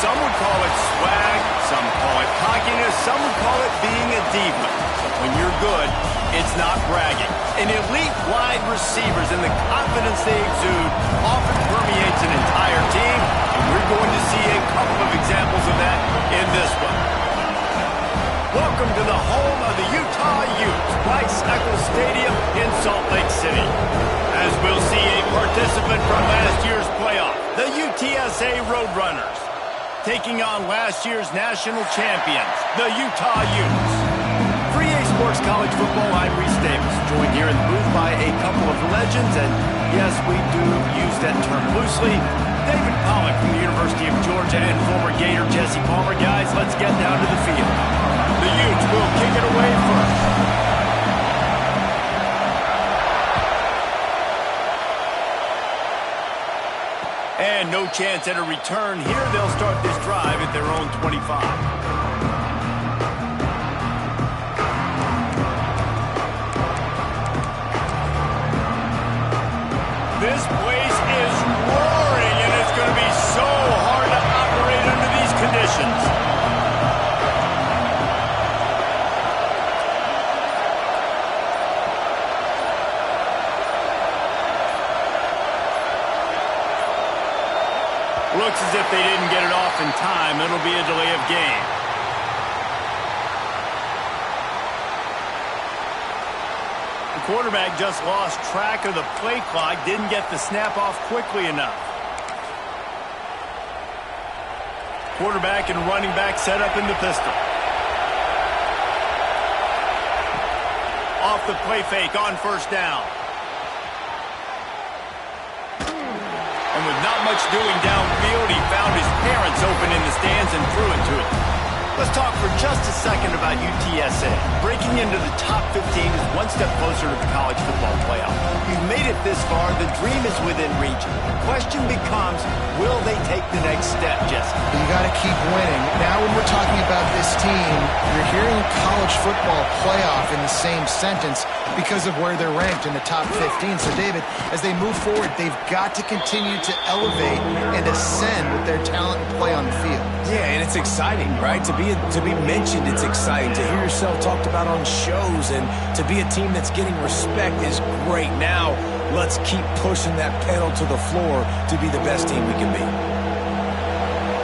Some would call it swag, some call it cockiness, some would call it being a diva. When you're good, it's not bragging. An elite wide receivers and the confidence they exude often permeates an entire team, and we're going to see a couple of examples of that in this one. Welcome to the home of the Utah Utes, Bicycle Stadium in Salt Lake City. As we'll see a participant from last year's playoff, the UTSA Roadrunners, taking on last year's national champions, the Utah Utes. For EA Sports College Football, I'm Reese Davis, joined here in the booth by a couple of legends, and yes, we do use that term loosely. David Pollack from the University of Georgia and former Gator Jesse Palmer. Guys, let's get down to the field. The Utes will kick it away first. And no chance at a return here. They'll start this drive at their own 25. This place is roaring, and it's going to be so hard to operate under these conditions. Looks as if they didn't get it off in time. It'll be a delay of game. The quarterback just lost track of the play clock, didn't get the snap off quickly enough. Quarterback and running back set up in the pistol. Off the play fake on first down. And with not much doing downfield, he found his parents open in the stands and threw it to him. Let's talk for just a second about UTSA. Breaking into the top 15 is one step closer to the college football playoff. You've made it this far. The dream is within reach. The question becomes, will they take the next step, Jesse? You got to keep winning. Now when we're talking about this team, you're hearing college football playoff in the same sentence because of where they're ranked in the top 15. So, David, as they move forward, they've got to continue to elevate and ascend with their talent and play on the field. Yeah, and it's exciting, right? To be mentioned, it's exciting. To hear yourself talked about on shows and to be a team that's getting respect is great. Now, let's keep pushing that pedal to the floor to be the best team we can be.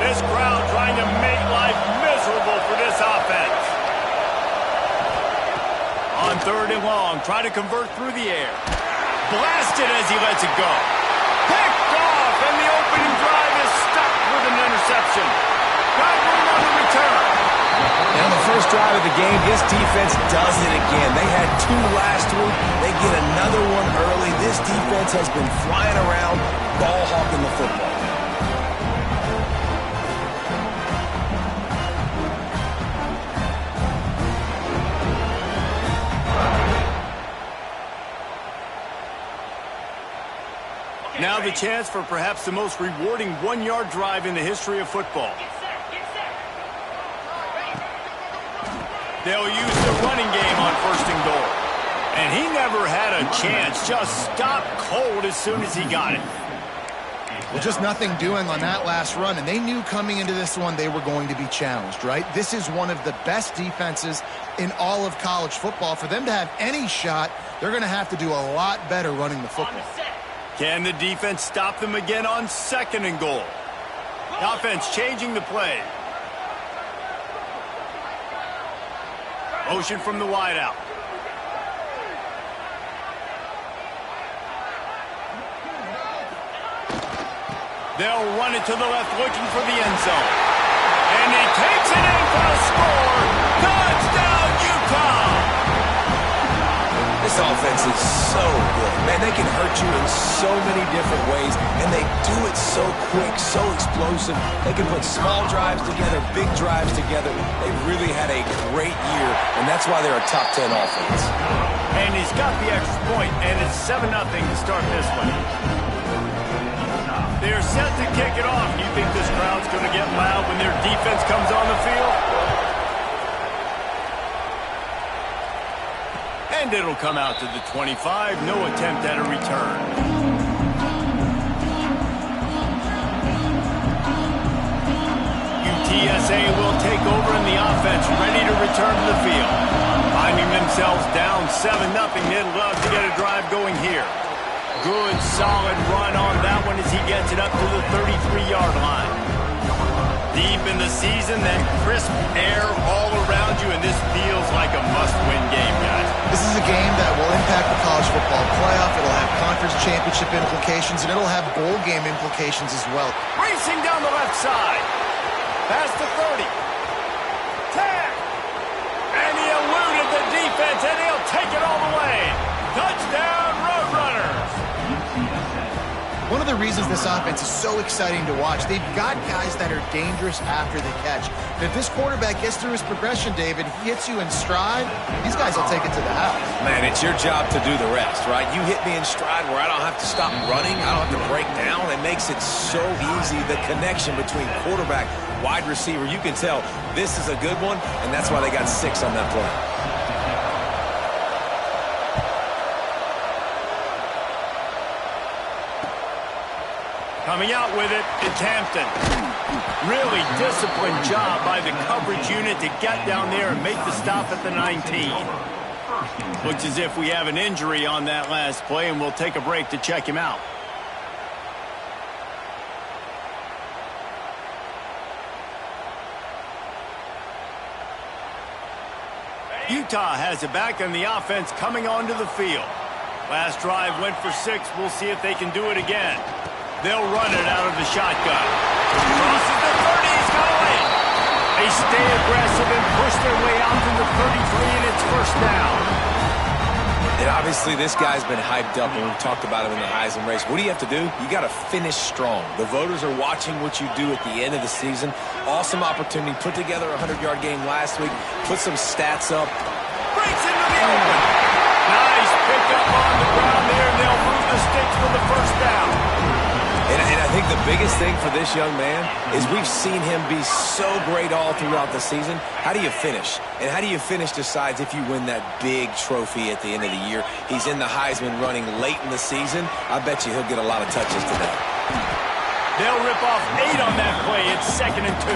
This crowd trying to make life miserable for this offense. On third and long, try to convert through the air. Blasted as he lets it go. Picked off, and the opening drive is stuck with an interception. Got room on the return. And on the first drive of the game, this defense does it again. They had two last week. They get another one early. This defense has been flying around, ball hawking the football. Now the chance for perhaps the most rewarding one-yard drive in the history of football. They'll use the running game on first and goal. And he never had a chance. Just stopped cold as soon as he got it. Well, just nothing doing on that last run, and they knew coming into this one they were going to be challenged, right? This is one of the best defenses in all of college football. For them to have any shot, they're going to have to do a lot better running the football. Can the defense stop them again on second and goal? The offense changing the play. Motion from the wideout. They'll run it to the left, looking for the end zone. And he takes it in for a score. Touchdown, Utah! This offense is so good. Man, they can hurt you in so many different ways, and they do it so quick, so explosive. They can put small drives together, big drives together. They've really had a great year, and that's why they're a top 10 offense. And he's got the extra point, and it's 7-0 to start this one. They're set to kick it off. You think this crowd's going to get loud when their defense comes on the field? And it'll come out to the 25. No attempt at a return. UTSA will take over in the offense, ready to return to the field. Finding themselves down 7-0, they'd love to get a drive going here. Good, solid run on that one as he gets it up to the 33-yard line. Deep in the season, then crisp air all around you, and this feels like a must-win game, guys. This is a game that will impact the college football playoff. It'll have conference championship implications, and it'll have bowl game implications as well. Racing down the left side. Past the 30. Tag. And he eluded the defense, and he'll take it all the way. Touchdown, Roadrunners. One of the reasons this offense is so exciting to watch, they've got guys that are dangerous after the catch. And if this quarterback gets through his progression, David, he hits you in stride, these guys will take it to the house. Man, it's your job to do the rest, right? You hit me in stride where I don't have to stop running. I don't have to break down. It makes it so easy, the connection between quarterback, wide receiver. You can tell this is a good one, and that's why they got 6 on that play. Coming out with it, it's Hampton. Really disciplined job by the coverage unit to get down there and make the stop at the 19. Looks as if we have an injury on that last play, and we'll take a break to check him out. Utah has it back, and the offense coming onto the field. Last drive went for 6. We'll see if they can do it again. They'll run it out of the shotgun. Crosses the 30. He's got away. They stay aggressive and push their way out to the 33, and it's first down. And obviously this guy's been hyped up, and we've talked about him in the Heisman race. What do you have to do? You got to finish strong. The voters are watching what you do at the end of the season. Awesome opportunity. Put together a 100-yard game last week. Put some stats up. Breaks into the open. Nice pick up on the ground there, and they'll move the sticks for the first down. And I think the biggest thing for this young man is we've seen him be so great all throughout the season. How do you finish? And how do you finish decides if you win that big trophy at the end of the year. He's in the Heisman running late in the season. I bet you he'll get a lot of touches today. They'll rip off 8 on that play. It's 2nd and 2.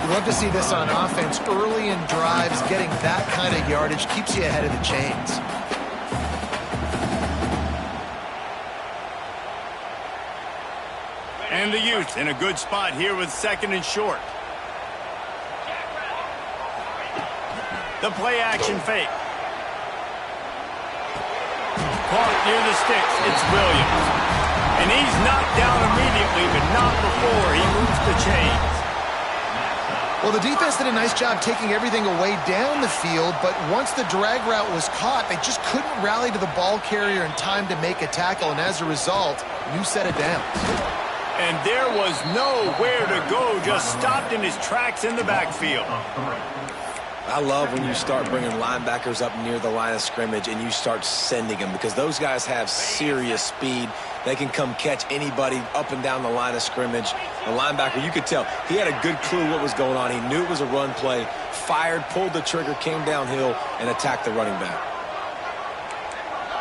You love to see this on offense. Early in drives, getting that kind of yardage keeps you ahead of the chains. And the Utes in a good spot here with 2nd and short. The play action fake. Caught near the sticks. It's Williams. And he's knocked down immediately, but not before he moves the chains. Well, the defense did a nice job taking everything away down the field, but once the drag route was caught, they just couldn't rally to the ball carrier in time to make a tackle, and as a result, new set of downs. And there was nowhere to go, just stopped in his tracks in the backfield. I love when you start bringing linebackers up near the line of scrimmage and you start sending them, because those guys have serious speed. They can come catch anybody up and down the line of scrimmage. The linebacker, you could tell, he had a good clue what was going on. He knew it was a run play, fired, pulled the trigger, came downhill, and attacked the running back.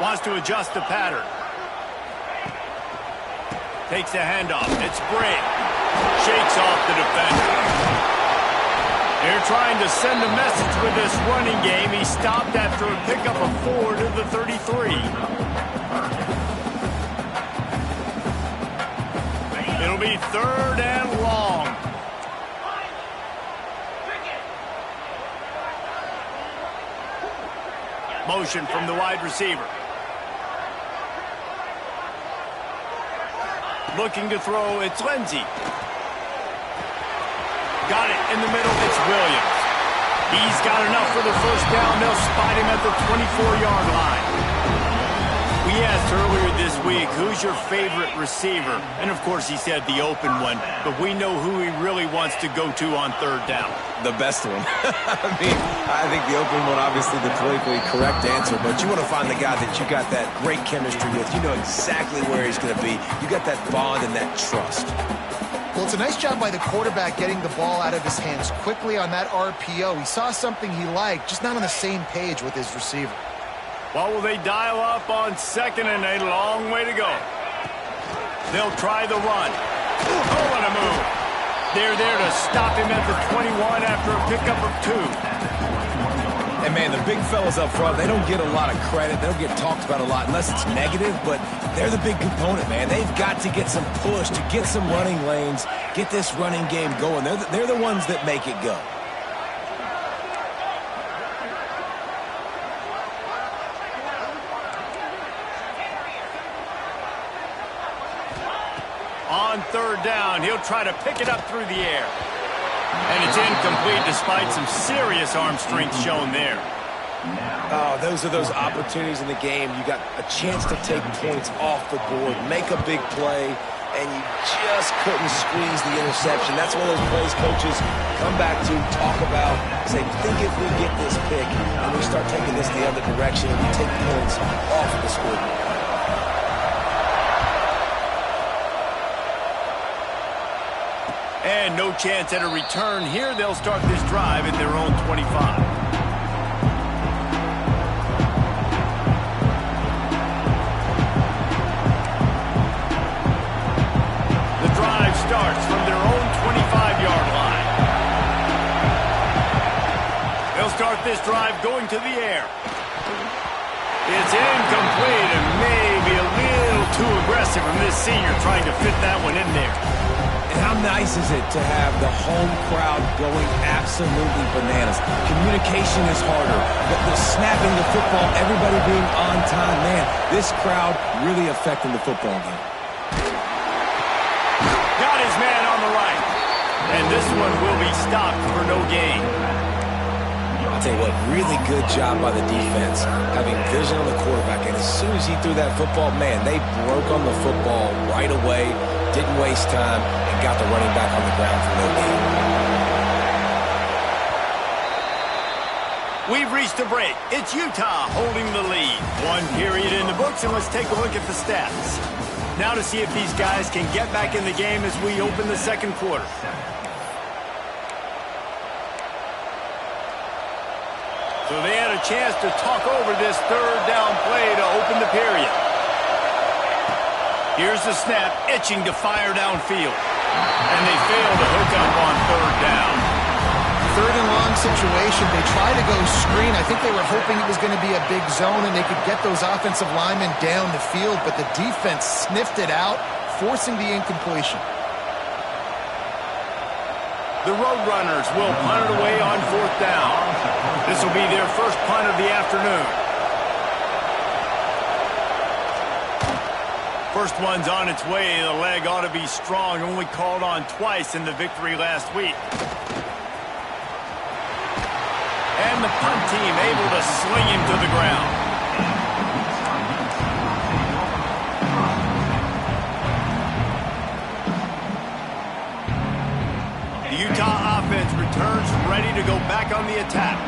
Wants to adjust the pattern. Takes the handoff. It's Bray. Shakes off the defender. They're trying to send a message with this running game. He stopped after a pickup of 4 to the 33. It'll be 3rd and long. Motion from the wide receiver. Looking to throw, it's Lindsey. Got it in the middle, it's Williams. He's got enough for the first down. They'll spot him at the 24-yard line. We asked earlier this week, who's your favorite receiver? And, of course, he said the open one. But we know who he really wants to go to on third down. The best one. I think the open one, obviously the politically correct answer. But you want to find the guy that you got that great chemistry with. You know exactly where he's going to be. You got that bond and that trust. Well, it's a nice job by the quarterback getting the ball out of his hands quickly on that RPO. He saw something he liked, just not on the same page with his receiver. Well, will they dial up on second and a long way to go? They'll try the run. Oh, what a move. They're there to stop him at the 21 after a pickup of 2. And, man, the big fellas up front, they don't get a lot of credit. They don't get talked about a lot unless it's negative, but they're the big component, man. They've got to get some push, to get some running lanes, get this running game going. They're the ones that make it go. On third down, he'll try to pick it up through the air. And it's incomplete despite some serious arm strength shown there. Oh, those are those opportunities in the game. You got a chance to take points off the board, make a big play, and you just couldn't squeeze the interception. That's one of those plays coaches come back to, talk about, say, think if we get this pick and we start taking this the other direction and we take points off of the scoreboard. And no chance at a return here. They'll start this drive at their own 25. The drive starts from their own 25-yard line. They'll start this drive going to the air. It's incomplete and maybe a little too aggressive from this senior trying to fit that one in there. And how nice is it to have the home crowd going absolutely bananas? Communication is harder, but the snapping the football, everybody being on time, man, this crowd really affecting the football game. Got his man on the right. And this one will be stopped for no gain. I'll tell you what, really good job by the defense, having vision on the quarterback. And as soon as he threw that football, man, they broke on the football right away, didn't waste time, and got the running back on the ground for no gain. We've reached a break. It's Utah holding the lead. 1 period in the books, and let's take a look at the stats. Now to see if these guys can get back in the game as we open the second quarter. So they had a chance to talk over this third down play to open the period. Here's the snap, itching to fire downfield. And they fail to hook up on third down. Third and long situation. They try to go screen. I think they were hoping it was going to be a big zone and they could get those offensive linemen down the field, but the defense sniffed it out, forcing the incompletion. The Roadrunners will punt it away on fourth down. This will be their first punt of the afternoon. First one's on its way. The leg ought to be strong. Only called on twice in the victory last week. And the punt team able to sling him to the ground. The Utah offense returns ready to go back on the attack.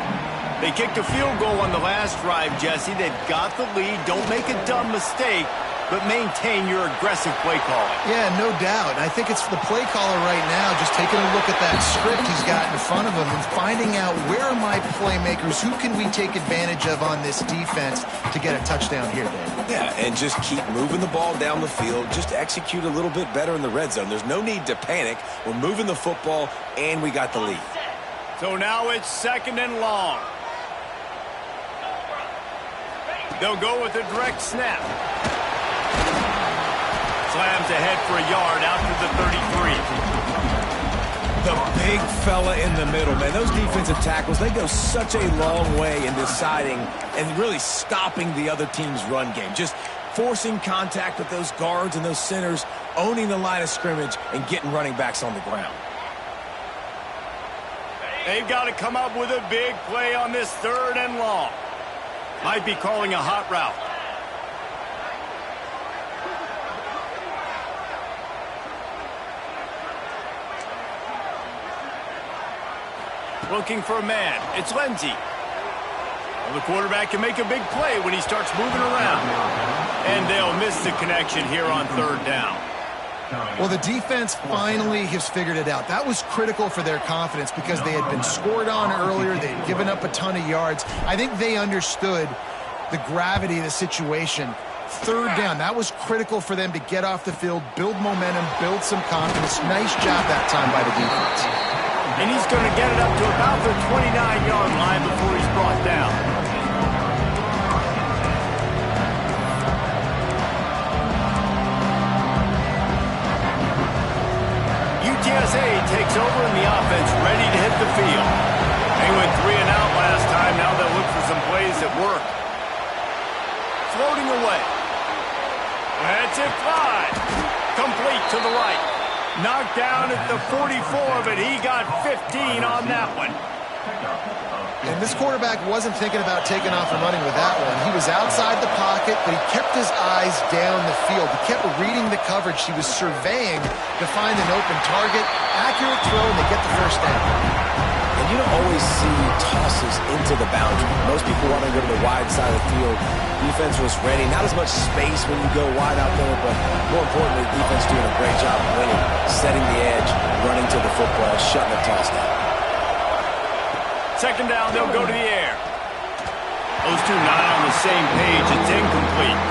They kicked a field goal on the last drive, Jesse. They've got the lead. Don't make a dumb mistake, but maintain your aggressive play calling. Yeah, no doubt. I think it's the play caller right now just taking a look at that script he's got in front of him and finding out where are my playmakers, who can we take advantage of on this defense to get a touchdown here, Dave. Yeah, and just keep moving the ball down the field. Just execute a little bit better in the red zone. There's no need to panic. We're moving the football, and we got the lead. So now it's second and long. They'll go with a direct snap. Slams ahead for a yard out to the 33. The big fella in the middle, man. Those defensive tackles, they go such a long way in deciding and really stopping the other team's run game. Just forcing contact with those guards and those centers, owning the line of scrimmage, and getting running backs on the ground. They've got to come up with a big play on this 3rd and long. Might be calling a hot route. Looking for a man. It's Lindsey. Well, the quarterback can make a big play when he starts moving around. And they'll miss the connection here on 3rd down. Well, the defense finally has figured it out. That was critical for their confidence because they had been scored on earlier. They had given up a ton of yards. I think they understood the gravity of the situation. 3rd down, that was critical for them to get off the field, build momentum, build some confidence. Nice job that time by the defense. And he's going to get it up to about the 29-yard line before he's brought down. UTSA takes over and the offense ready to hit the field. They went 3 and out last time. Now they'll look for some plays that work. Floating away. That's it, Clyde. Complete to the right. Knocked down at the 44, but he got 15 on that one. And this quarterback wasn't thinking about taking off and running with that one. He was outside the pocket, but he kept his eyes down the field. He kept reading the coverage. He was surveying to find an open target. Accurate throw, and they get the 1st down. And you don't always see tosses into the boundary. Most people want to go to the wide side of the field. Defense was ready. Not as much space when you go wide out there, but more importantly, defense doing a great job of winning, setting the edge, running to the football, shutting the toss down. 2nd down, they'll go to the air. Those two not on the same page. It's incomplete.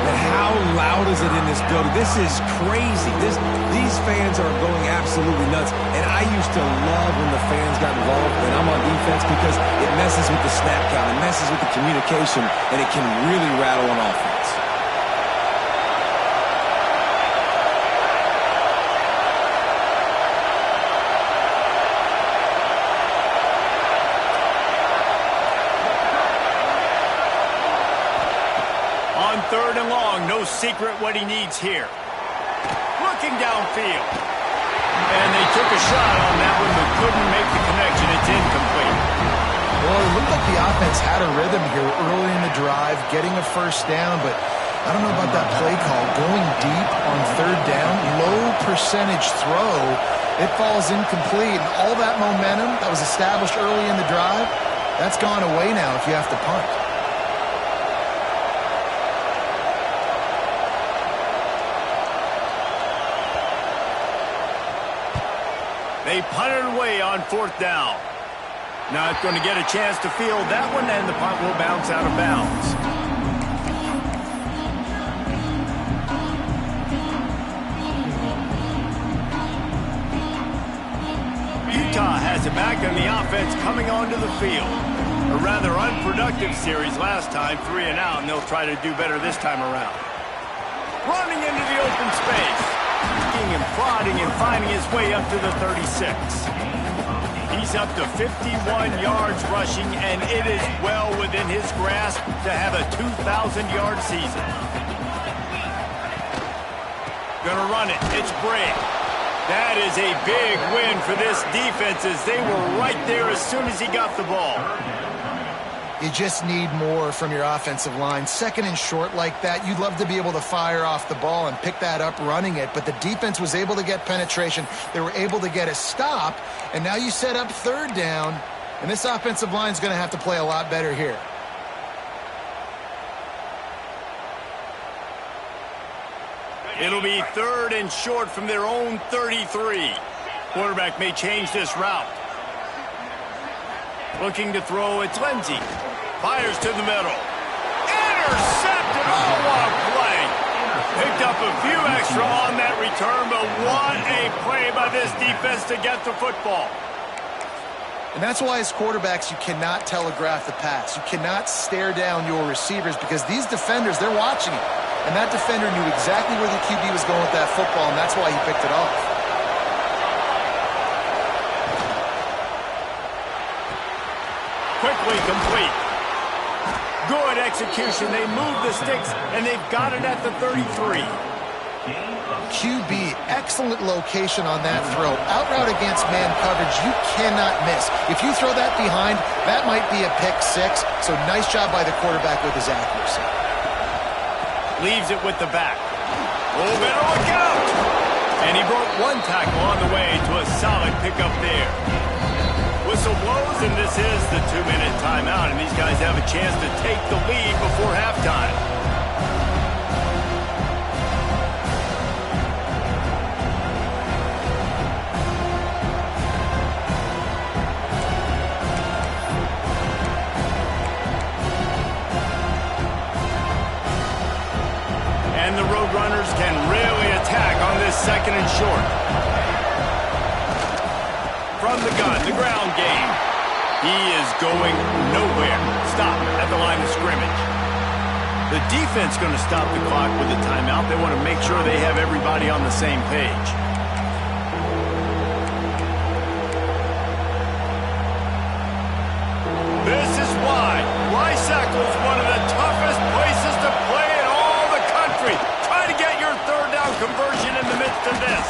But how loud is it in this building? This is crazy. These fans are going absolutely nuts. And I used to love when the fans got involved when I'm on defense because it messes with the snap count, it messes with the communication, and it can really rattle an offense. On 3rd and long, no secret what he needs here. Looking downfield. And they took a shot on that one, but couldn't make the connection. It's incomplete. Well, it looked like the offense had a rhythm here early in the drive, getting a 1st down, but I don't know about that play call. Going deep on 3rd down, low percentage throw, it falls incomplete. And all that momentum that was established early in the drive, that's gone away now if you have to punt. They punted away on 4th down. Not going to get a chance to field that one, and the punt will bounce out of bounds. Utah has it back on the offense coming onto the field. A rather unproductive series last time, 3 and out, and they'll try to do better this time around. Running into the open space. And prodding and finding his way up to the 36. He's up to 51 yards rushing, and it is well within his grasp to have a 2,000-yard season. Gonna run it. It's Bray. That is a big win for this defense as they were right there as soon as he got the ball. You just need more from your offensive line. 2nd and short like that, you'd love to be able to fire off the ball and pick that up running it, but the defense was able to get penetration. They were able to get a stop, and now you set up 3rd down, and this offensive line is going to have to play a lot better here. It'll be 3rd and short from their own 33. Quarterback may change this route. Looking to throw, it's Lindsey. Fires to the middle. Intercepted! Oh, what a play! Picked up a few extra on that return, but what a play by this defense to get the football. And that's why as quarterbacks, you cannot telegraph the pass. You cannot stare down your receivers because these defenders, they're watching it. And that defender knew exactly where the QB was going with that football, and that's why he picked it off. Quickly complete. Good execution. They move the sticks, and they've got it at the 33. QB, excellent location on that throw. Out route against man coverage, you cannot miss. If you throw that behind, that might be a pick six. So nice job by the quarterback with his accuracy. Leaves it with the back. Oh, better look out! And he broke one tackle on the way to a solid pickup there. Whistle blows, and this is the 2-minute timeout, and these guys have a chance to take the lead before halftime. And the Roadrunners can really attack on this second and short. From the gun, the ground game. He is going nowhere. Stop at the line of scrimmage. The defense going to stop the clock with a timeout. They want to make sure they have everybody on the same page. This is why Lysacle is one of the toughest places to play in all the country. Try to get your third down conversion in the midst of this.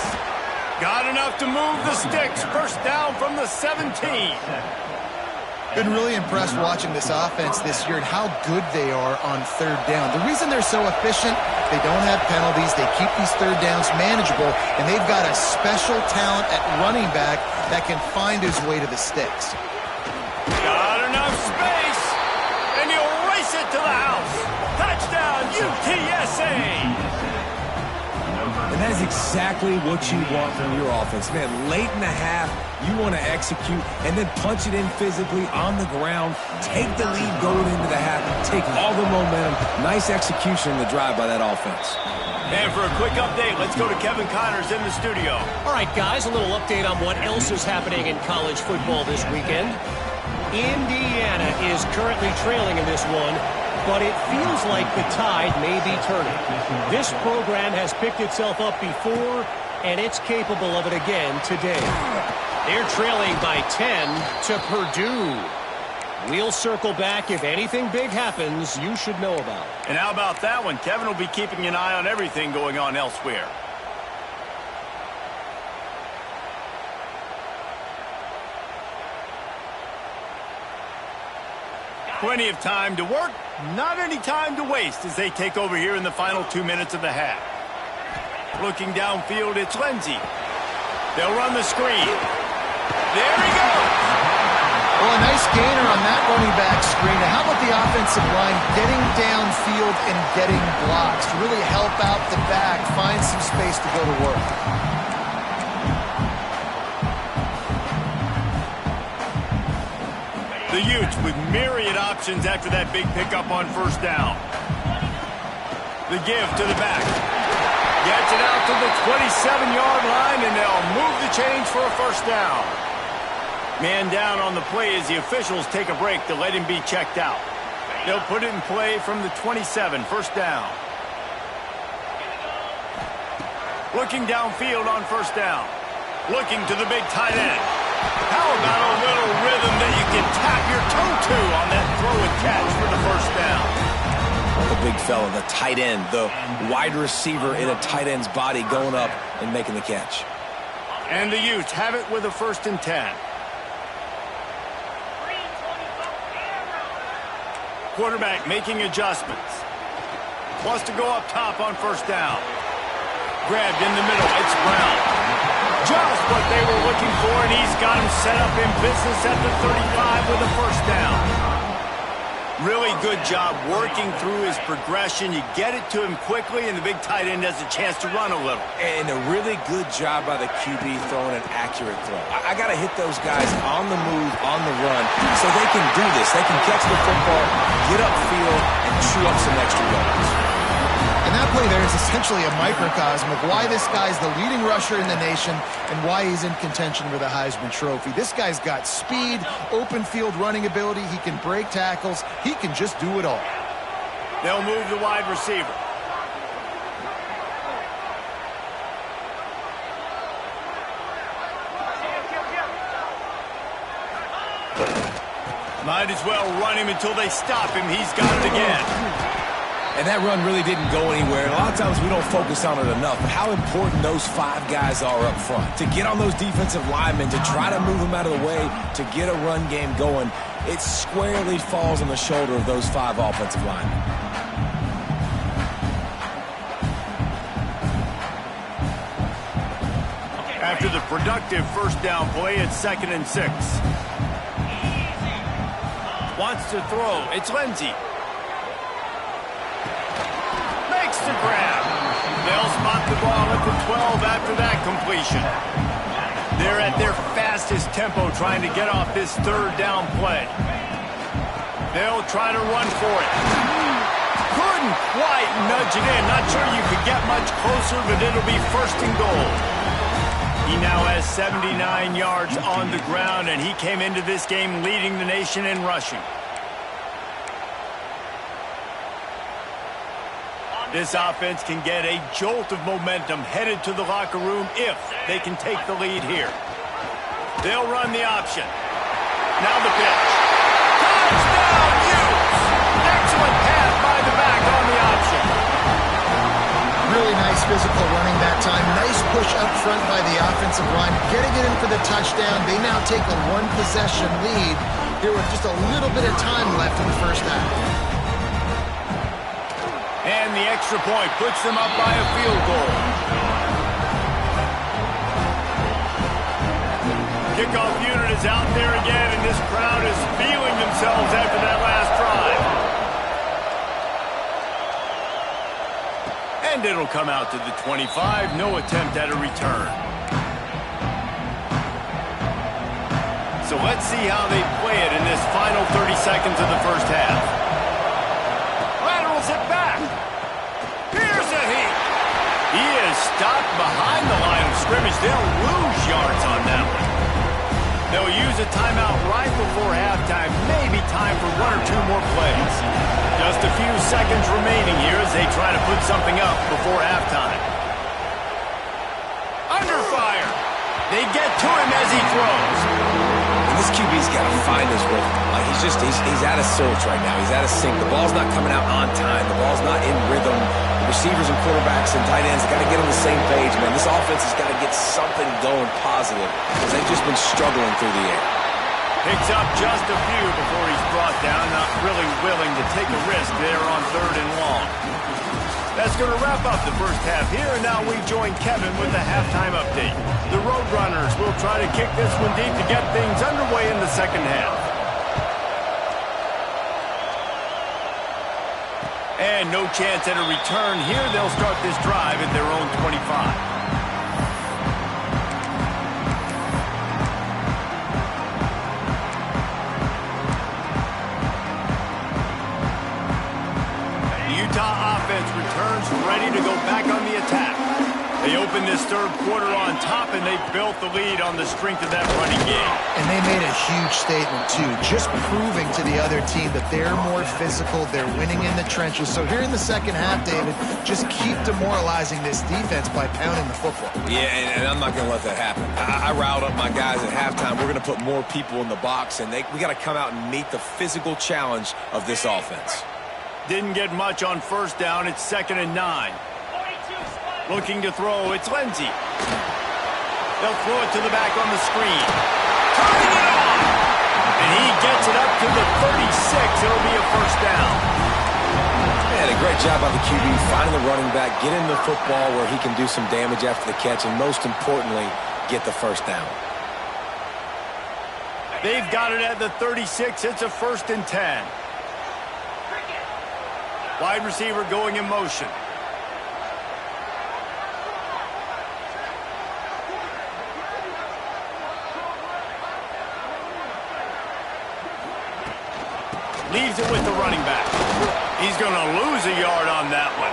Got enough to move the sticks. First down from the 17. Been really impressed watching this offense this year and how good they are on third down. The reason they're so efficient, they don't have penalties. They keep these third downs manageable, and they've got a special talent at running back that can find his way to the sticks. Got enough space, and he'll race it to the house. Touchdown, UTSA! And that is exactly what you want from your offense. Man, late in the half, you want to execute and then punch it in physically on the ground, take the lead going into the half, take all the momentum. Nice execution in the drive by that offense. And for a quick update, let's go to Kevin Connors in the studio. All right, guys, a little update on what else is happening in college football this weekend. Indiana is currently trailing in this one, but it feels like the tide may be turning. This program has picked itself up before, and it's capable of it again today. They're trailing by 10 to Purdue. We'll circle back. If anything big happens, you should know about it. And how about that one? Kevin will be keeping an eye on everything going on elsewhere. Plenty of time to work, not any time to waste as they take over here in the final 2 minutes of the half. Looking downfield, it's Lindsey. They'll run the screen. There he goes. Well, a nice gainer on that running back screen. Now, how about the offensive line getting downfield and getting blocks to really help out the back, find some space to go to work. The Utes with myriad options after that big pickup on first down. The give to the back. Gets it out to the 27-yard line, and they'll move the chains for a first down. Man down on the play as the officials take a break to let him be checked out. They'll put it in play from the 27, first down. Looking downfield on first down. Looking to the big tight end. How about a little rhythm that you can tap your toe to on that throw and catch for the first down? The big fella, the tight end, the wide receiver in a tight end's body going up and making the catch. And the Utes have it with a 1st and 10. Quarterback making adjustments. Wants to go up top on first down. Grabbed in the middle, it's Brown. Just what they were looking for, and he's got him set up in business at the 35 with a first down. Really good job working through his progression. You get it to him quickly, and the big tight end has a chance to run a little. And a really good job by the QB throwing an accurate throw. I got to hit those guys on the move, on the run, so they can do this. They can catch the football, get upfield, and chew up some extra yards. And that play there is essentially a microcosm of why this guy's the leading rusher in the nation and why he's in contention for the Heisman Trophy. This guy's got speed, open field running ability. He can break tackles. He can just do it all. They'll move the wide receiver. Might as well run him until they stop him. He's got it again. And that run really didn't go anywhere. And a lot of times we don't focus on it enough. But how important those 5 guys are up front. To get on those defensive linemen, to try to move them out of the way, to get a run game going, it squarely falls on the shoulder of those 5 offensive linemen. After the productive first down play, it's 2nd and 6. Wants to throw. It's Lindsey. Makes the grab. They'll spot the ball at the 12 after that completion. They're at their fastest tempo trying to get off this 3rd down play. They'll try to run for it. Couldn't quite nudge it in. Not sure you could get much closer, but it'll be 1st and goal. He now has 79 yards on the ground, and he came into this game leading the nation in rushing. This offense can get a jolt of momentum headed to the locker room if they can take the lead here. They'll run the option. Now the pitch. Touchdown, Utes! Excellent pass by the back on the option. Really nice physical running that time. Nice push up front by the offensive line. Getting it in for the touchdown. They now take a 1-possession lead here with just a little bit of time left in the first half. And the extra point puts them up by a field goal. Kickoff unit is out there again, and this crowd is feeling themselves after that last drive. And it'll come out to the 25. No attempt at a return. So let's see how they play it in this final 30 seconds of the first half. Laterals it back. Here's a heat. He is stopped behind the line of scrimmage. They'll lose yards on that one. They'll use a timeout right before halftime. Maybe time for 1 or 2 more plays. Just a few seconds remaining here as they try to put something up before halftime. Under fire. They get to him as he throws. And this QB's got to find his rhythm. Like he's out of sorts right now. He's out of sync. The ball's not coming out on time. The ball's not in rhythm. The receivers and quarterbacks and tight ends got to get on the same page, man. This offense has got to get something going positive because they've just been struggling through the air. Picks up just a few before he's brought down. Not really willing to take a risk there on 3rd and long. That's going to wrap up the first half here, and now we join Kevin with the halftime update. The Roadrunners will try to kick this one deep to get things underway in the second half. And no chance at a return here. They'll start this drive at their own 25. Utah offense returns ready to go back on the attack. They open this 3rd quarter on top, and they built the lead on the strength of that running game. And they made a huge statement, too, just proving to the other team that they're more physical, they're winning in the trenches. So here in the second half, David, just keep demoralizing this defense by pounding the football. Yeah, and I'm not going to let that happen. I riled up my guys at halftime. We're going to put more people in the box, and we got to come out and meet the physical challenge of this offense. Didn't get much on 1st down. It's 2nd and 9. Looking to throw. It's Lindsey. They'll throw it to the back on the screen. Turning it on. And he gets it up to the 36. It'll be a 1st down. Man, a great job by the QB finding the running back, getting the football where he can do some damage after the catch, and most importantly, get the 1st down. They've got it at the 36. It's a 1st and 10. Wide receiver going in motion. Leaves it with the running back. He's going to lose a yard on that one.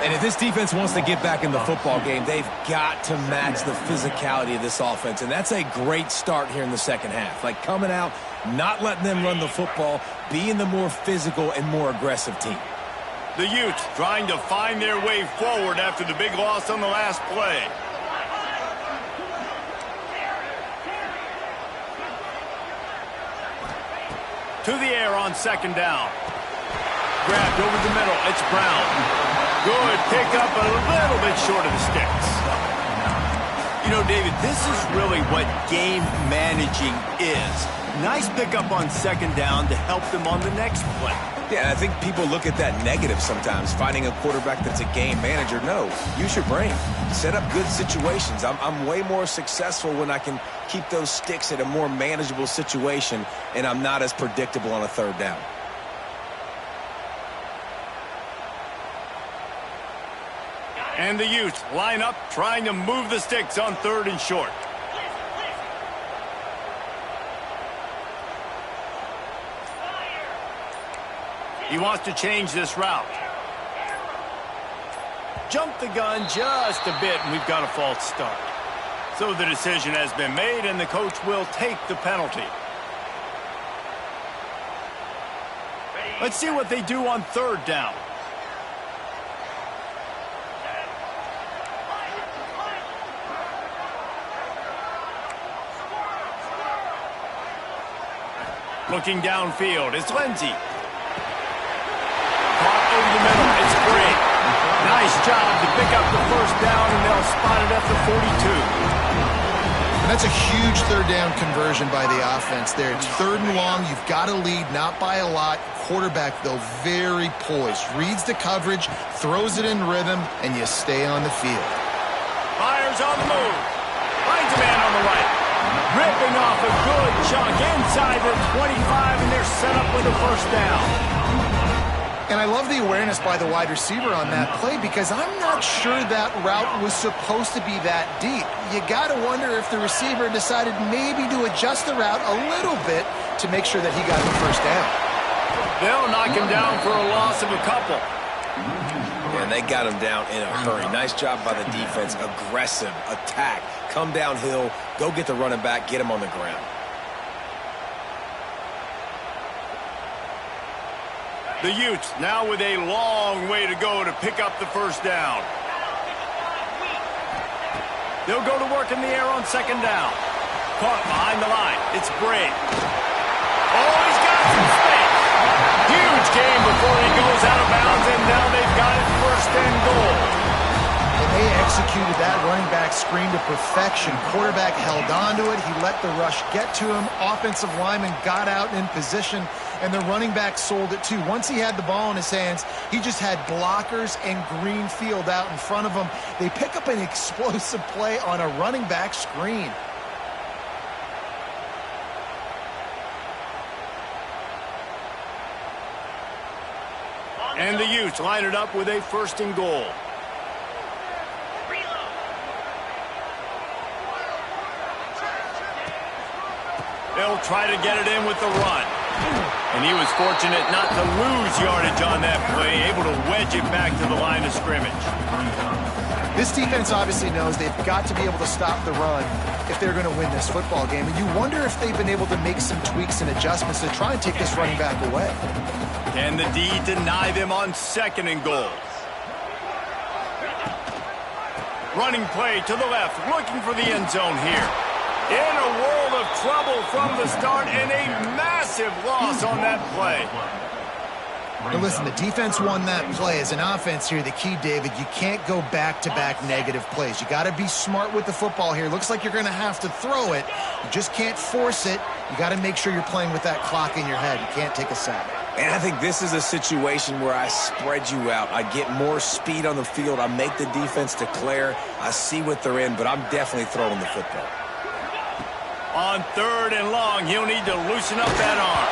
And if this defense wants to get back in the football game, they've got to match the physicality of this offense. And that's a great start here in the second half. Like coming out, not letting them run the football, being the more physical and more aggressive team. The Utes trying to find their way forward after the big loss on the last play. To the air on 2nd down. grabbed over the middle. It's Brown. Good pickup, but a little bit short of the sticks. You know, David, this is really what game managing is. Nice pickup on second down to help them on the next play. Yeah, I think people look at that negative sometimes, finding a quarterback that's a game manager. No, use your brain. Set up good situations. I'm way more successful when I can keep those sticks at a more manageable situation, and I'm not as predictable on a third down. And the Utes line up, trying to move the sticks on third and short. He wants to change this route. Jump the gun just a bit, and we've got a false start. So the decision has been made, and the coach will take the penalty. Let's see what they do on third down. Looking downfield, it's Lindsey. Caught over the middle, it's Briggs. Nice job to pick up the first down, and they'll spot it at the 42. And that's a huge third down conversion by the offense there. It's third and long. You've got to lead, not by a lot. Quarterback, though, very poised. Reads the coverage, throws it in rhythm, and you stay on the field. Fires on the move. Finds a man on the right. Ripping off a good chunk inside the 25, and they're set up with a first down. And I love the awareness by the wide receiver on that play because I'm not sure that route was supposed to be that deep. You got to wonder if the receiver decided maybe to adjust the route a little bit to make sure that he got the first down. They'll knock him down for a loss of a couple. And they got him down in a hurry. Nice job by the defense. Aggressive attack. Come downhill, go get the running back, get him on the ground. The Utes now with a long way to go to pick up the first down. They'll go to work in the air on second down. Caught behind the line. It's Briggs. Oh, he's got some space. Huge game before he goes out of bounds, and now they've got it first and goal. And they executed that running back screen to perfection. Quarterback held on to it. He let the rush get to him. Offensive lineman got out in position, and the running back sold it too. Once he had the ball in his hands, he just had blockers and green field out in front of him. They pick up an explosive play on a running back screen. And the Utes line it up with a first and goal. They'll try to get it in with the run. And he was fortunate not to lose yardage on that play, able to wedge it back to the line of scrimmage. This defense obviously knows they've got to be able to stop the run if they're going to win this football game. And you wonder if they've been able to make some tweaks and adjustments to try and take this running back away. Can the D deny them on second and goal? Running play to the left, looking for the end zone here. In a world of trouble from the start, and a massive loss on that play. Now listen, the defense won that play. As an offense here, the key, David, you can't go back-to-back negative plays. You got to be smart with the football here. Looks like you're going to have to throw it. You just can't force it. You got to make sure you're playing with that clock in your head. You can't take a sack. And I think this is a situation where I spread you out. I get more speed on the field. I make the defense declare. I see what they're in, but I'm definitely throwing the football. On third and long, he'll need to loosen up that arm.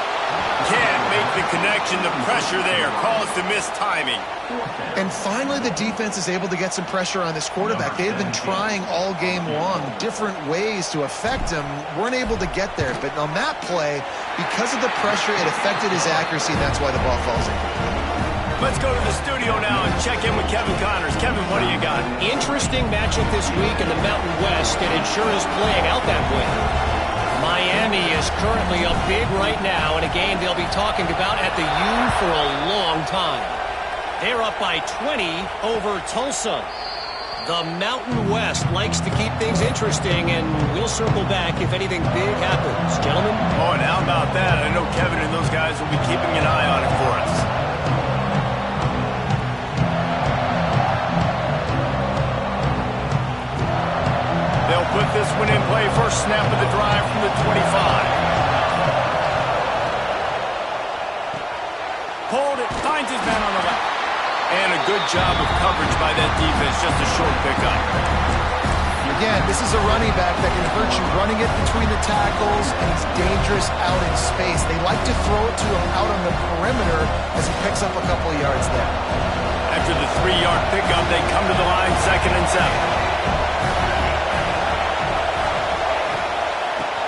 Can't make the connection. The pressure there caused the missed timing. And finally, the defense is able to get some pressure on this quarterback. They've been trying all game long different ways to affect him. Weren't able to get there. But on that play, because of the pressure, it affected his accuracy. That's why the ball falls in. Let's go to the studio now and check in with Kevin Connors. Kevin, what do you got? Interesting matchup this week in the Mountain West, and it sure is playing out that way. Miami is currently up big right now in a game they'll be talking about at the U for a long time. They're up by 20 over Tulsa. The Mountain West likes to keep things interesting, and we'll circle back if anything big happens. Gentlemen? Oh, and how about that? I know Kevin and those guys will be keeping an eye on it for us. They'll put this one in play. First snap of the drive from the 25. Pulled it, finds his man on the left. And a good job of coverage by that defense. Just a short pickup. Again, this is a running back that can hurt you running it between the tackles, and he's dangerous out in space. They like to throw it to him out on the perimeter as he picks up a couple of yards there. After the 3-yard pickup, they come to the line, 2nd and 7.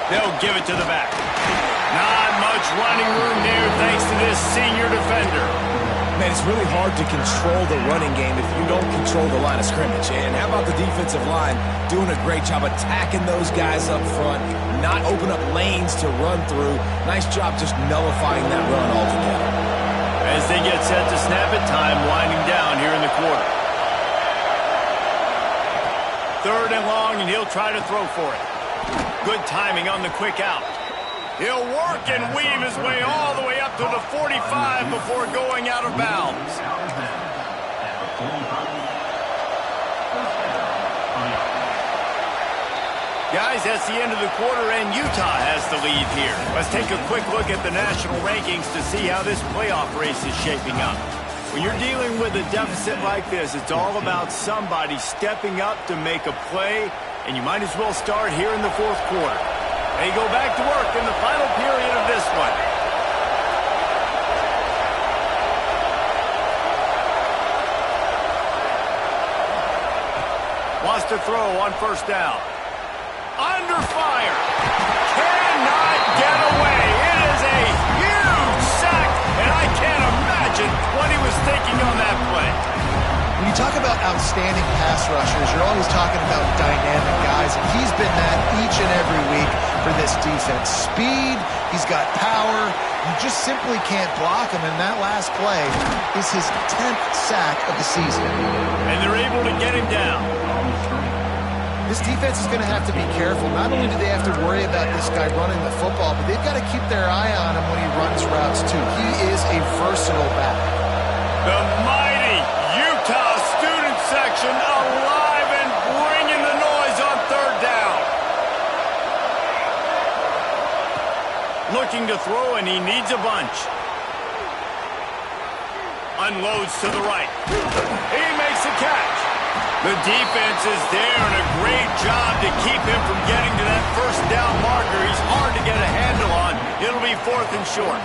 They'll give it to the back. Not much running room there thanks to this senior defender. Man, it's really hard to control the running game if you don't control the line of scrimmage. And how about the defensive line doing a great job attacking those guys up front, not open up lanes to run through. Nice job just nullifying that run altogether. As they get set to snap it, time winding down here in the quarter. 3rd and long, and he'll try to throw for it. Good timing on the quick out. He'll work and weave his way all the way up to the 45 before going out of bounds. Guys, that's the end of the quarter, and Utah has the lead here. Let's take a quick look at the national rankings to see how this playoff race is shaping up. When you're dealing with a deficit like this, it's all about somebody stepping up to make a play, and you might as well start here in the 4th quarter. They go back to work in the final period of this one. Wants to throw on 1st down. Under fire. Cannot get away. It is a huge sack, and I can't imagine what he was thinking on that play. When you talk about outstanding pass rushers, you're always talking about dynamic guys, and he's been that each and every week for this defense. Speed, he's got power. You just simply can't block him, and that last play is his 10th sack of the season. And they're able to get him down. This defense is going to have to be careful. Not only do they have to worry about this guy running the football, but they've got to keep their eye on him when he runs routes, too. He is a versatile back. The mighty Utah student section alive and bringing the noise on 3rd down. Looking to throw, and he needs a bunch. Unloads to the right. He makes a catch. The defense is there, and a great job to keep him from getting to that 1st down marker. He's hard to get a handle on. It'll be 4th and short.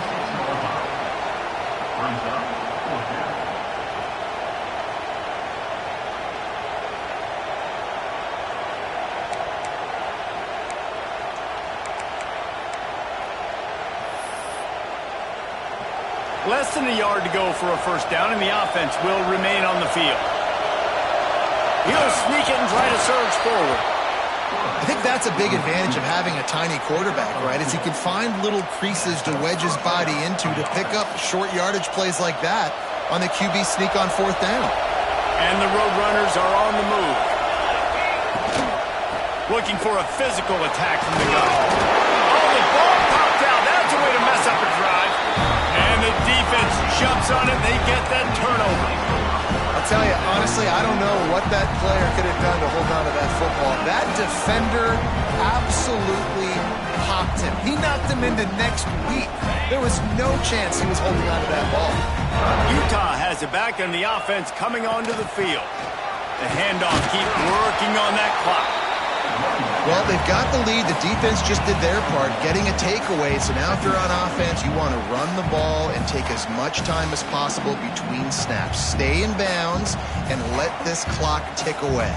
Less than a yard to go for a 1st down, and the offense will remain on the field. He'll sneak it and try to surge forward. I think that's a big advantage of having a tiny quarterback, right? Is he can find little creases to wedge his body into to pick up short yardage plays like that on the QB sneak on 4th down. And the Roadrunners are on the move. Looking for a physical attack from the gun. Oh, the ball popped out. That's a way to mess up a drive. And the defense jumps on it. They get that turnover. I'll tell you, honestly, I don't know what that player could have done to hold on to that football. That defender absolutely popped him. He knocked him into next week. There was no chance he was holding on to that ball. Utah has it back, and the offense coming onto the field. The handoff keeps working on that clock. Well, they've got the lead. The defense just did their part, getting a takeaway. So now if you're on offense, you want to run the ball and take as much time as possible between snaps. Stay in bounds and let this clock tick away.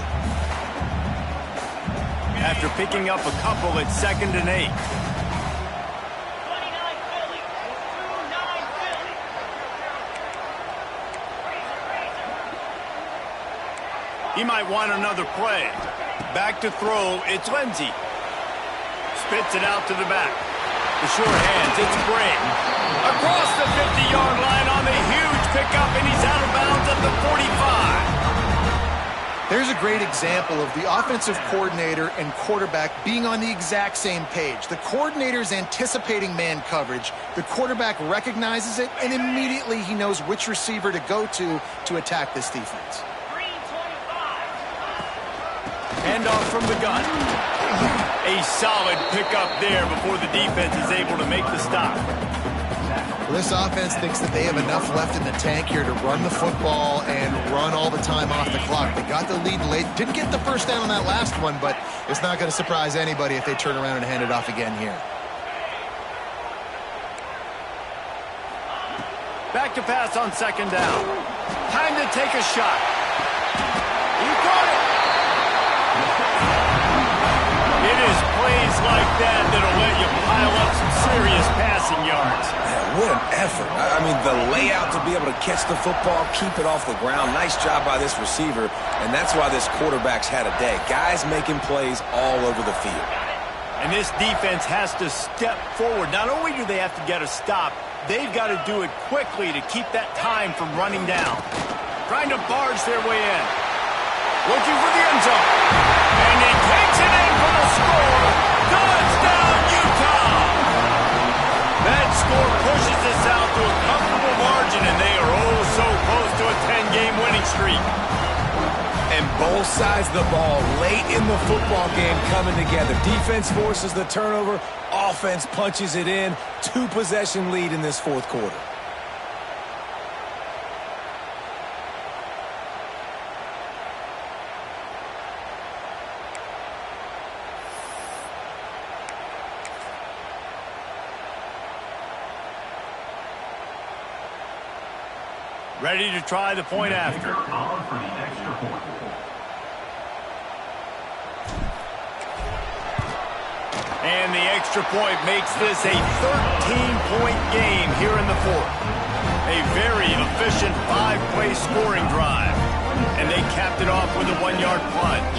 After picking up a couple, it's 2nd and 8. He might want another play. Back to throw, it's Lindsey. Spits it out to the back. The short hands, it's Gray. Across the 50-yard line on the huge pickup, and he's out of bounds at the 45. There's a great example of the offensive coordinator and quarterback being on the exact same page. The coordinator's anticipating man coverage. The quarterback recognizes it, and immediately he knows which receiver to go to attack this defense. Handoff from the gun. A solid pickup there before the defense is able to make the stop. Well, this offense thinks that they have enough left in the tank here to run the football and run all the time off the clock. They got the lead late. Didn't get the first down on that last one, but it's not going to surprise anybody if they turn around and hand it off again here. Back to pass on second down. Time to take a shot. He got it. It is plays like that that'll let you pile up some serious passing yards. Man, what an effort. I mean, the layout to be able to catch the football, keep it off the ground. Nice job by this receiver, and that's why this quarterback's had a day. Guys making plays all over the field. And this defense has to step forward. Not only do they have to get a stop, they've got to do it quickly to keep that time from running down. Trying to barge their way in. Looking for the end zone. And he takes it in for the score. Touchdown, Utah! That score pushes us out to a comfortable margin, and they are oh so close to a 10-game winning streak. And both sides of the ball late in the football game coming together. Defense forces the turnover. Offense punches it in. 2-possession lead in this fourth quarter. Ready to try the point after. And the extra point makes this a 13-point game here in the fourth. A very efficient 5-play scoring drive. And they capped it off with a 1-yard plunge.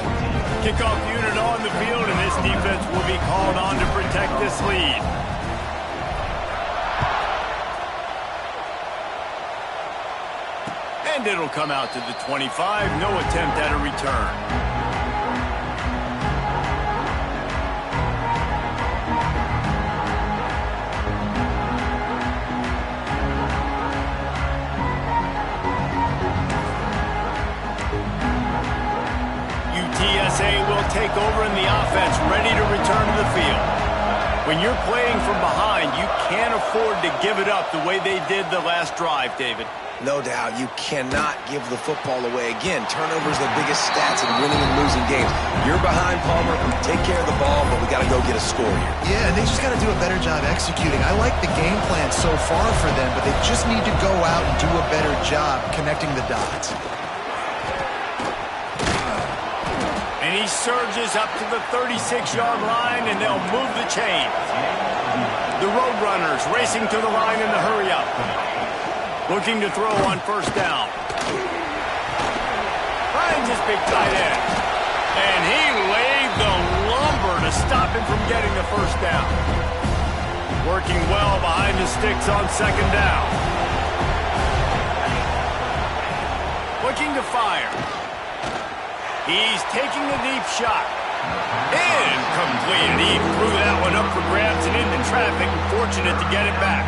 Kickoff unit on the field, and this defense will be called on to protect this lead. And it'll come out to the 25. No attempt at a return. UTSA will take over in the offense, ready to return to the field. When you're playing from behind, you can't afford to give it up the way they did the last drive, David. No doubt, you cannot give the football away. Again, turnovers are the biggest stats in winning and losing games. You're behind, Palmer. Take care of the ball, but we got to go get a score here. Yeah, and they just got to do a better job executing. I like the game plan so far for them, but they just need to go out and do a better job connecting the dots. And he surges up to the 36-yard line, and they'll move the chain. The Roadrunners racing to the line in the hurry-up. Looking to throw on first down. Finds his big tight end. And he laid the lumber to stop him from getting the first down. Working well behind the sticks on second down. Looking to fire. He's taking a deep shot. Incomplete. And he threw that one up for grabs and into traffic. Fortunate to get it back.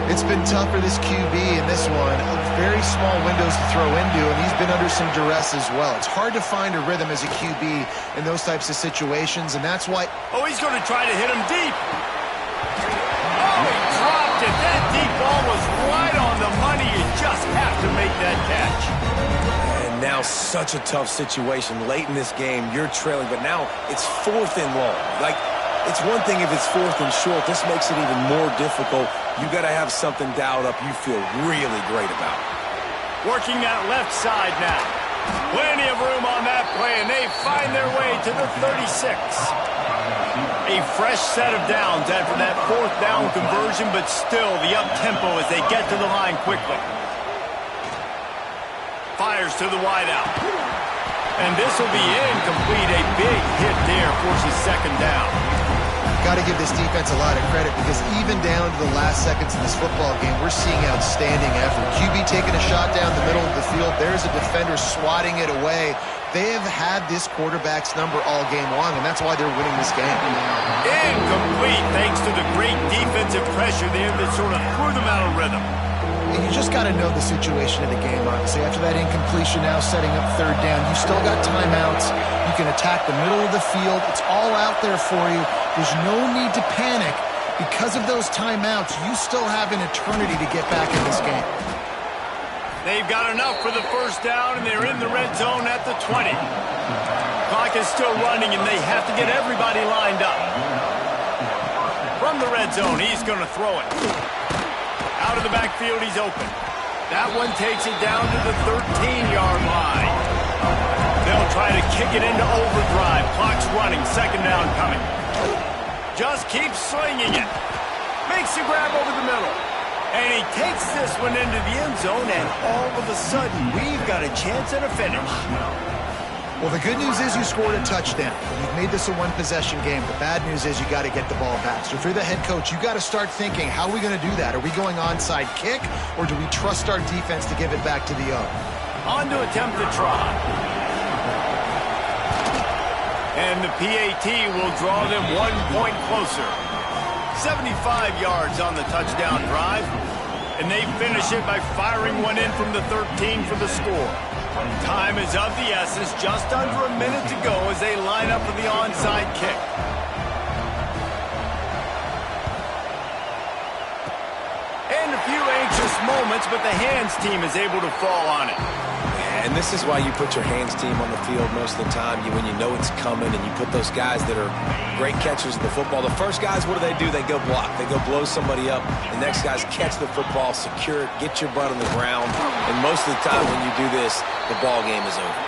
It's been tough for this QB in this one. Very small windows to throw into, and he's been under some duress as well. It's hard to find a rhythm as a QB in those types of situations, and that's why... Oh, he's going to try to hit him deep. Oh, he dropped it. That deep ball was right on the money. You just have to make that catch. And now such a tough situation. Late in this game, you're trailing, but now it's 4th and long. Like, it's one thing if it's 4th and short. This makes it even more difficult. You got to have something dialed up you feel really great about. Working that left side now. Plenty of room on that play, and they find their way to the 36. A fresh set of downs after that 4th down conversion, but still the up-tempo as they get to the line quickly. Fires to the wideout. And this will be incomplete. A big hit there forces second down. Got to give this defense a lot of credit because even down to the last seconds of this football game, we're seeing outstanding effort. QB taking a shot down the middle of the field. There's a defender swatting it away. They have had this quarterback's number all game long, and that's why they're winning this game. Incomplete thanks to the great defensive pressure there that sort of threw them out of rhythm. you just got to know the situation of the game, obviously. After that incompletion now setting up third down, you still got timeouts. You can attack the middle of the field. It's all out there for you. There's no need to panic. Because of those timeouts, you still have an eternity to get back in this game. They've got enough for the first down, and they're in the red zone at the 20. Clock is still running, and they have to get everybody lined up. From the red zone, he's going to throw it. Out of the backfield, he's open. That one takes it down to the 13-yard line. They'll try to kick it into overdrive. Clock's running, second down coming. Just keeps slinging it. Makes the grab over the middle. And he takes this one into the end zone, and all of a sudden, we've got a chance at a finish. Well, the good news is you scored a touchdown. You've made this a one-possession game. The bad news is you got to get the ball back. So if you're the head coach, you got to start thinking, how are we going to do that? Are we going onside kick, or do we trust our defense to give it back to the O? On to attempt the try. And the PAT will draw them 1 point closer. 75 yards on the touchdown drive. And they finish it by firing one in from the 13 for the score. Time is of the essence. Just under a minute to go as they line up for the onside kick. And a few anxious moments, but the hands team is able to fall on it. And this is why you put your hands team on the field most of the time. When you know it's coming, and you put those guys that are great catchers of the football. The first guys, what do? They go block. They go blow somebody up. The next guys catch the football, secure it, get your butt on the ground. And most of the time when you do this, the ball game is over.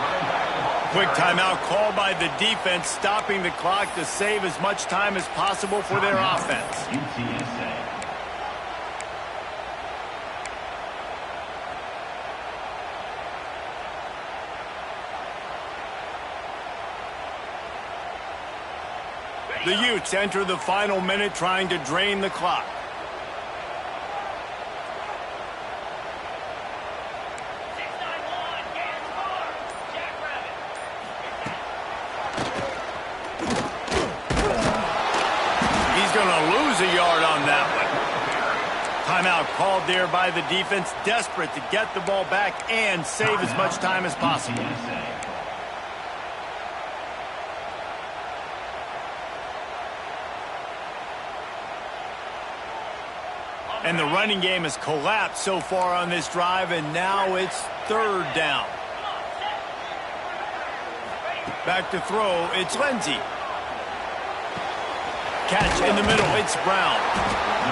Quick timeout called by the defense, stopping the clock to save as much time as possible for their offense. UTSA. The Utes enter the final minute trying to drain the clock. He's going to lose a yard on that one. Timeout called there by the defense, desperate to get the ball back and save as much time as possible. And the running game has collapsed so far on this drive, and now it's third down. Back to throw, it's Lindsey. Catch in the middle, it's Brown.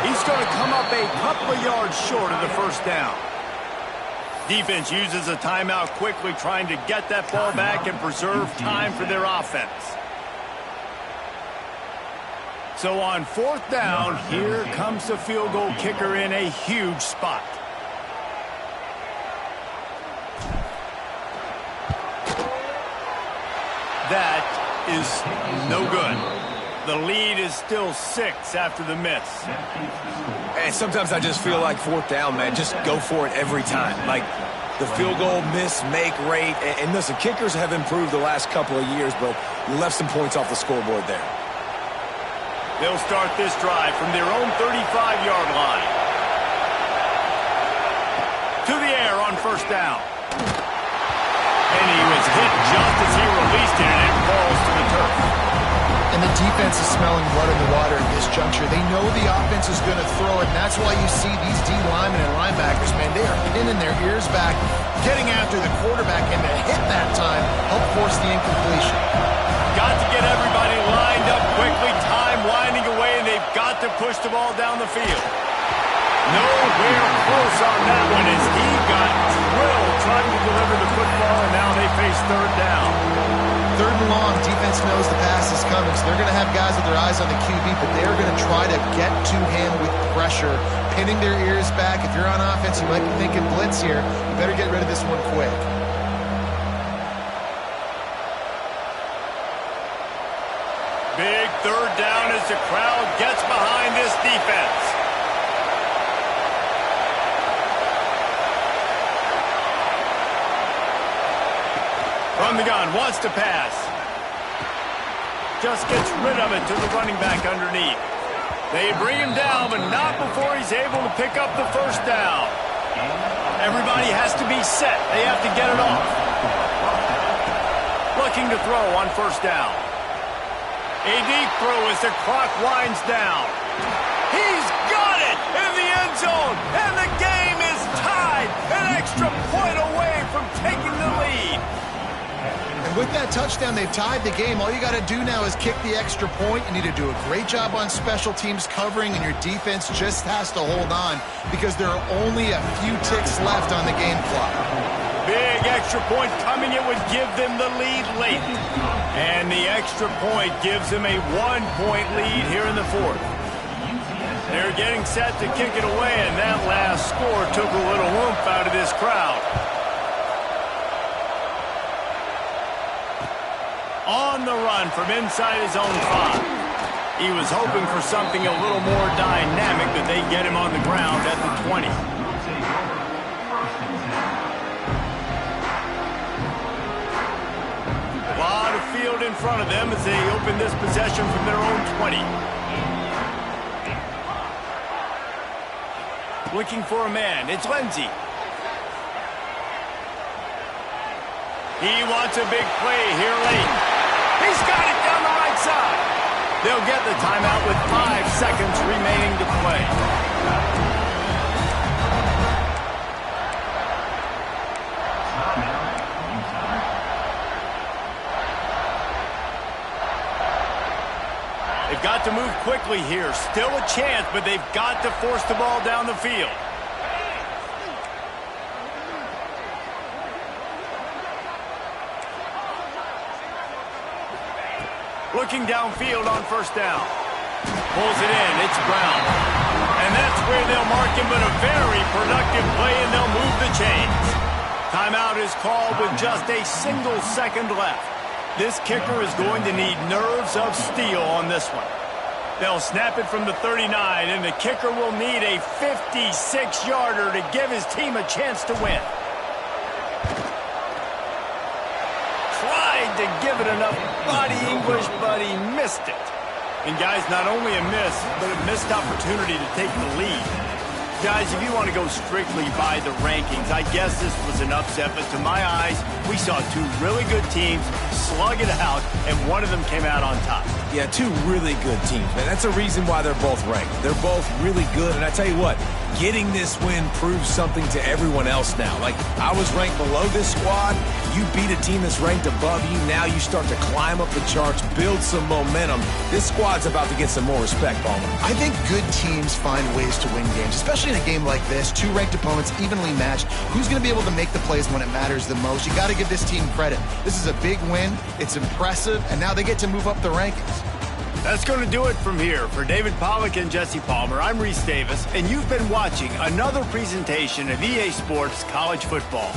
He's going to come up a couple of yards short of the first down. Defense uses a timeout quickly, trying to get that ball back and preserve time for their offense. So on fourth down, here comes the field goal kicker in a huge spot. That is no good. The lead is still 6 after the miss. And sometimes I just feel like fourth down, man, just go for it every time. Like the field goal miss, make rate. And listen, kickers have improved the last couple of years, but you left some points off the scoreboard there. They'll start this drive from their own 35-yard line. To the air on first down. And he was hit just as he released it, and it falls to the turf. And the defense is smelling blood in the water at this juncture. They know the offense is going to throw it, and that's why you see these D linemen and linebackers, man, they are pinning their ears back, getting after the quarterback, and the hit that time helped force the incompletion. Got to get everybody lined up quickly, time winding away, and they've got to push the ball down the field. Nowhere close on that one as he got drilled trying to deliver the football, and now they face third down. Third and long, defense knows the pass is coming, so they're going to have guys with their eyes on the QB, but they're going to try to get to him with pressure, pinning their ears back. If you're on offense, you might be thinking blitz here. You better get rid of this one quick. Big third down as the crowd gets behind this defense. From the gun, wants to pass. Just gets rid of it to the running back underneath. They bring him down, but not before he's able to pick up the first down. Everybody has to be set. They have to get it off. Looking to throw on first down. A deep throw as the clock winds down. He's got it in the end zone, and the game is tied. An extra point away from taking the lead. And with that touchdown, they've tied the game. All you got to do now is kick the extra point. You need to do a great job on special teams covering, and your defense just has to hold on because there are only a few ticks left on the game clock. Big extra point coming. It would give them the lead late. And the extra point gives them a 1-point lead here in the fourth. They're getting set to kick it away, and that last score took a little oomph out of this crowd. On the run from inside his own 5. He was hoping for something a little more dynamic, that they get him on the ground at the 20. A lot of field in front of them as they open this possession from their own 20. Looking for a man. It's Lindsey. He wants a big play here late. He's got it down the right side. They'll get the timeout with 5 seconds remaining to play. They've got to move quickly here. Still a chance, but they've got to force the ball down the field. Looking downfield on first down. Pulls it in. It's Brown. And that's where they'll mark him, but a very productive play, and they'll move the chains. Timeout is called with just a single second left. This kicker is going to need nerves of steel on this one. They'll snap it from the 39, and the kicker will need a 56-yarder to give his team a chance to win. Tried to give it enough body English, but he missed it. And guys, not only a miss, but a missed opportunity to take the lead. Guys, if you want to go strictly by the rankings, I guess this was an upset, but to my eyes, we saw 2 really good teams slug it out, and one of them came out on top. Yeah, 2 really good teams, man. That's a reason why they're both ranked. They're both really good, and I tell you what, getting this win proves something to everyone else now. Like, I was ranked below this squad. You beat a team that's ranked above you. Now you start to climb up the charts, build some momentum. This squad's about to get some more respect, Palmer. I think good teams find ways to win games, especially in a game like this. 2 ranked opponents evenly matched. Who's going to be able to make the plays when it matters the most? You got to give this team credit. This is a big win. It's impressive, and now they get to move up the rankings. That's going to do it from here. For David Pollack and Jesse Palmer, I'm Reese Davis, and you've been watching another presentation of EA Sports College Football.